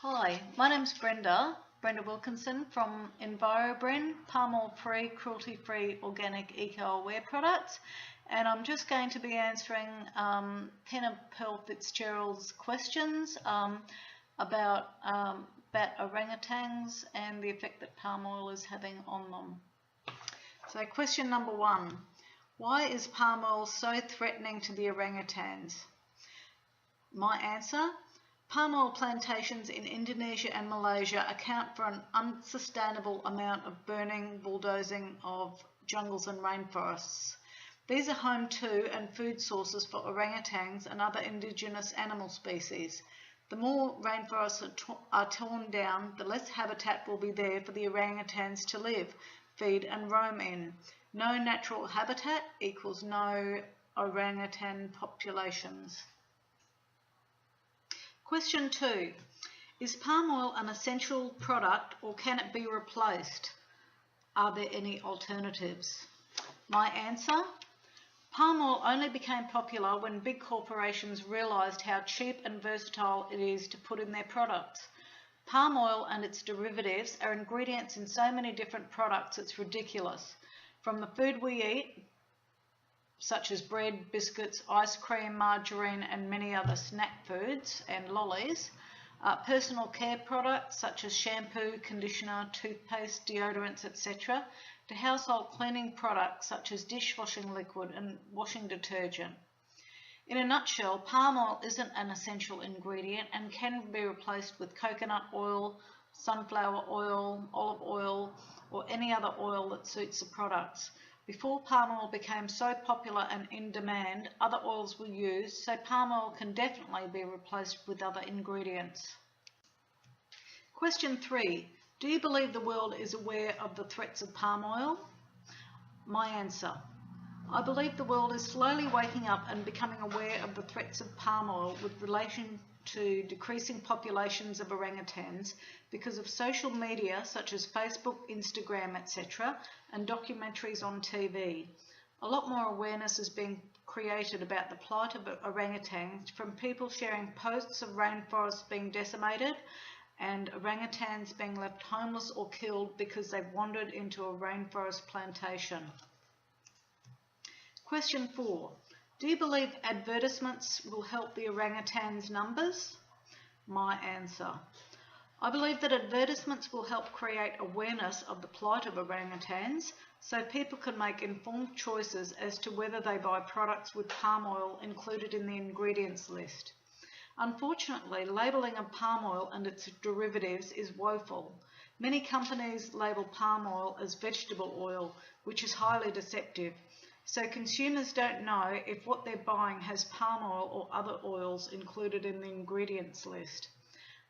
Hi, my name's Brenda Wilkinson from EnviroBrend, palm oil free, cruelty free, organic eco-aware products, and I'm just going to be answering Penna Pearl Fitzgerald's questions about orangutans and the effect that palm oil is having on them. So question number 1, why is palm oil so threatening to the orangutans? My answer: palm oil plantations in Indonesia and Malaysia account for an unsustainable amount of burning, bulldozing of jungles and rainforests. These are home to and food sources for orangutans and other indigenous animal species. The more rainforests are torn down, the less habitat will be there for the orangutans to live, feed and roam in. No natural habitat equals no orangutan populations. Question 2. Is palm oil an essential product or can it be replaced? Are there any alternatives? My answer: palm oil only became popular when big corporations realised how cheap and versatile it is to put in their products. Palm oil and its derivatives are ingredients in so many different products it's ridiculous. From the food we eat, such as bread, biscuits, ice cream, margarine and many other snack foods and lollies, personal care products such as shampoo, conditioner, toothpaste, deodorants, etc., to household cleaning products such as dishwashing liquid and washing detergent. In a nutshell, palm oil isn't an essential ingredient and can be replaced with coconut oil, sunflower oil, olive oil, or any other oil that suits the products. Before palm oil became so popular and in demand, other oils were used, so palm oil can definitely be replaced with other ingredients. Question 3. Do you believe the world is aware of the threats of palm oil? My answer: I believe the world is slowly waking up and becoming aware of the threats of palm oil with relation to decreasing populations of orangutans because of social media such as Facebook, Instagram, etc., and documentaries on TV. A lot more awareness is being created about the plight of orangutans from people sharing posts of rainforests being decimated and orangutans being left homeless or killed because they've wandered into a rainforest plantation. Question 4. Do you believe advertisements will help the orangutans' numbers? My answer: I believe that advertisements will help create awareness of the plight of orangutans so people can make informed choices as to whether they buy products with palm oil included in the ingredients list. Unfortunately, labelling of palm oil and its derivatives is woeful. Many companies label palm oil as vegetable oil, which is highly deceptive. So consumers don't know if what they're buying has palm oil or other oils included in the ingredients list.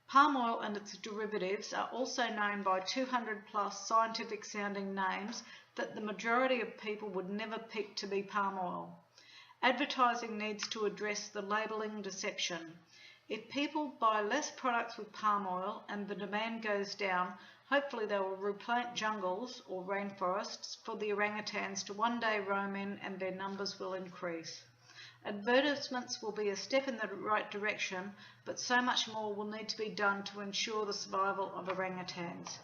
Palm oil and its derivatives are also known by 200 plus scientific sounding names that the majority of people would never pick to be palm oil. Advertising needs to address the labelling deception. If people buy less products with palm oil and the demand goes down, hopefully they will replant jungles or rainforests for the orangutans to one day roam in and their numbers will increase. Advertisements will be a step in the right direction, but so much more will need to be done to ensure the survival of orangutans.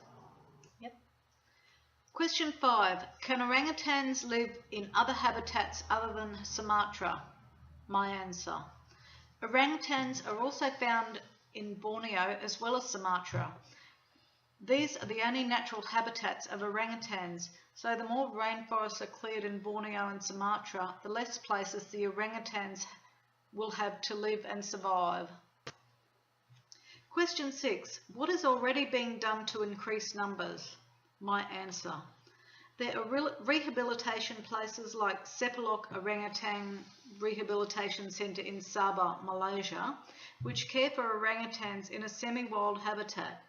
Question 5. Can orangutans live in other habitats other than Sumatra? My answer: orangutans are also found in Borneo as well as Sumatra. These are the only natural habitats of orangutans, so the more rainforests are cleared in Borneo and Sumatra, the less places the orangutans will have to live and survive. Question 6. What is already being done to increase numbers? My answer: there are rehabilitation places like Sepalok Orangutan Rehabilitation Centre in Sabah, Malaysia, which care for orangutans in a semi-wild habitat.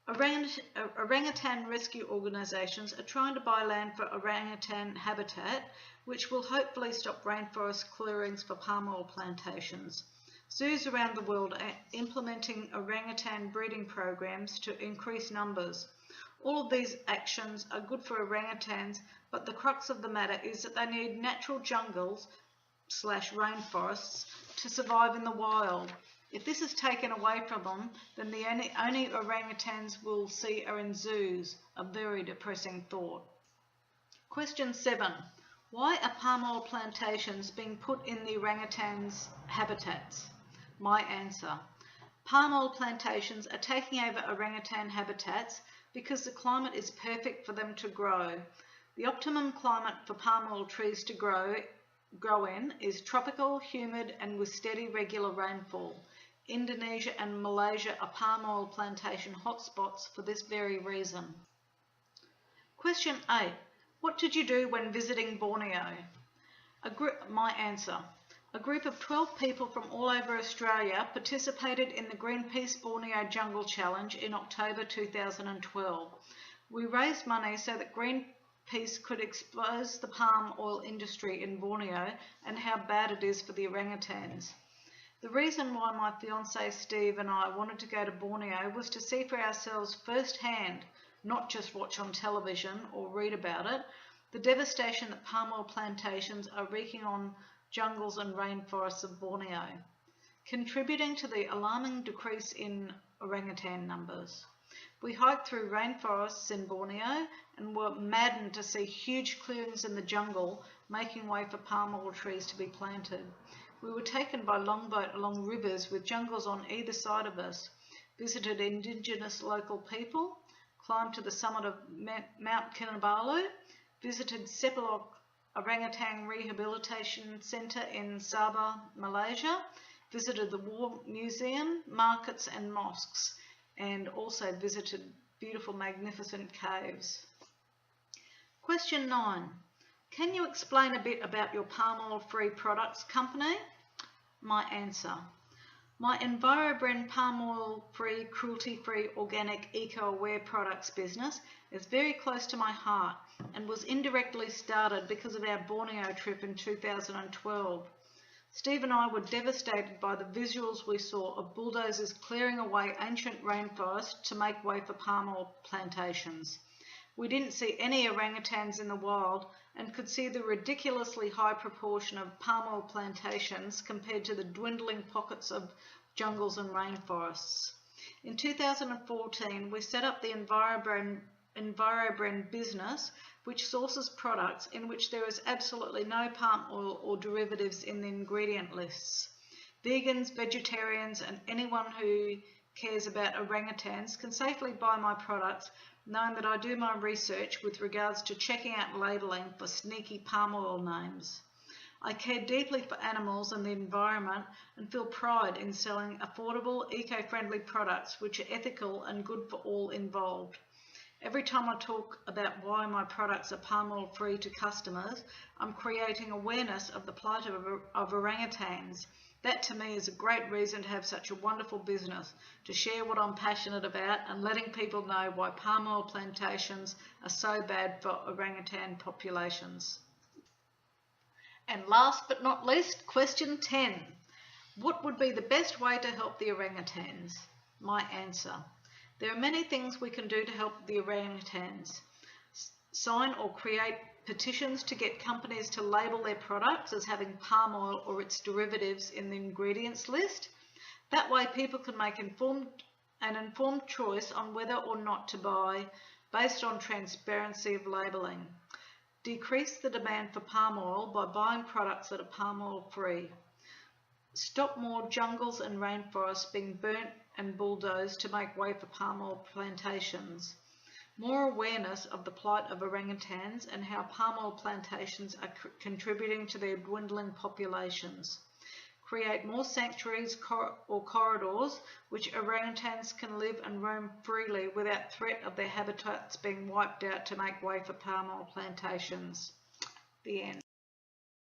Orangutan rescue organisations are trying to buy land for orangutan habitat, which will hopefully stop rainforest clearings for palm oil plantations. Zoos around the world are implementing orangutan breeding programs to increase numbers. All of these actions are good for orangutans, but the crux of the matter is that they need natural jungles / rainforests to survive in the wild. If this is taken away from them, then the only orangutans we'll see are in zoos, a very depressing thought. Question 7. Why are palm oil plantations being put in the orangutans' habitats? My answer. Palm oil plantations are taking over orangutan habitats because the climate is perfect for them to grow. The optimum climate for palm oil trees to grow in is tropical, humid and with steady regular rainfall. Indonesia and Malaysia are palm oil plantation hotspots for this very reason. Question 8. What did you do when visiting Borneo? My answer. A group of 12 people from all over Australia participated in the Greenpeace Borneo Jungle Challenge in October 2012. We raised money so that Greenpeace could expose the palm oil industry in Borneo and how bad it is for the orangutans. The reason why my fiance Steve and I wanted to go to Borneo was to see for ourselves firsthand, not just watch on television or read about it, the devastation that palm oil plantations are wreaking on jungles and rainforests of Borneo, contributing to the alarming decrease in orangutan numbers. We hiked through rainforests in Borneo and were maddened to see huge clearings in the jungle making way for palm oil trees to be planted. We were taken by longboat along rivers with jungles on either side of us, visited indigenous local people, climbed to the summit of Mount Kinabalu, visited Sepilok Orangutan Rehabilitation Centre in Sabah, Malaysia, visited the War Museum, markets and mosques, and also visited beautiful, magnificent caves. Question 9. Can you explain a bit about your palm oil-free products company? My answer. My EnviroBrand palm oil-free, cruelty-free, organic, eco-aware products business is very close to my heart and was indirectly started because of our Borneo trip in 2012. Steve and I were devastated by the visuals we saw of bulldozers clearing away ancient rainforests to make way for palm oil plantations. We didn't see any orangutans in the wild and could see the ridiculously high proportion of palm oil plantations compared to the dwindling pockets of jungles and rainforests. In 2014, we set up the EnviroBrand business, which sources products in which there is absolutely no palm oil or derivatives in the ingredient lists. Vegans, vegetarians, and anyone who cares about orangutans can safely buy my products, knowing that I do my research with regards to checking out labelling for sneaky palm oil names. I care deeply for animals and the environment and feel pride in selling affordable, eco-friendly products which are ethical and good for all involved. Every time I talk about why my products are palm oil free to customers, I'm creating awareness of the plight of orangutans. That to me is a great reason to have such a wonderful business, to share what I'm passionate about and letting people know why palm oil plantations are so bad for orangutan populations. And last but not least, question 10. What would be the best way to help the orangutans? My answer. There are many things we can do to help the orangutans. Sign or create petitions to get companies to label their products as having palm oil or its derivatives in the ingredients list. That way people can make an informed choice on whether or not to buy based on transparency of labelling. Decrease the demand for palm oil by buying products that are palm oil free. Stop more jungles and rainforests being burnt and bulldozed to make way for palm oil plantations. More awareness of the plight of orangutans and how palm oil plantations are contributing to their dwindling populations. Create more sanctuaries or corridors which orangutans can live and roam freely without threat of their habitats being wiped out to make way for palm oil plantations. The end.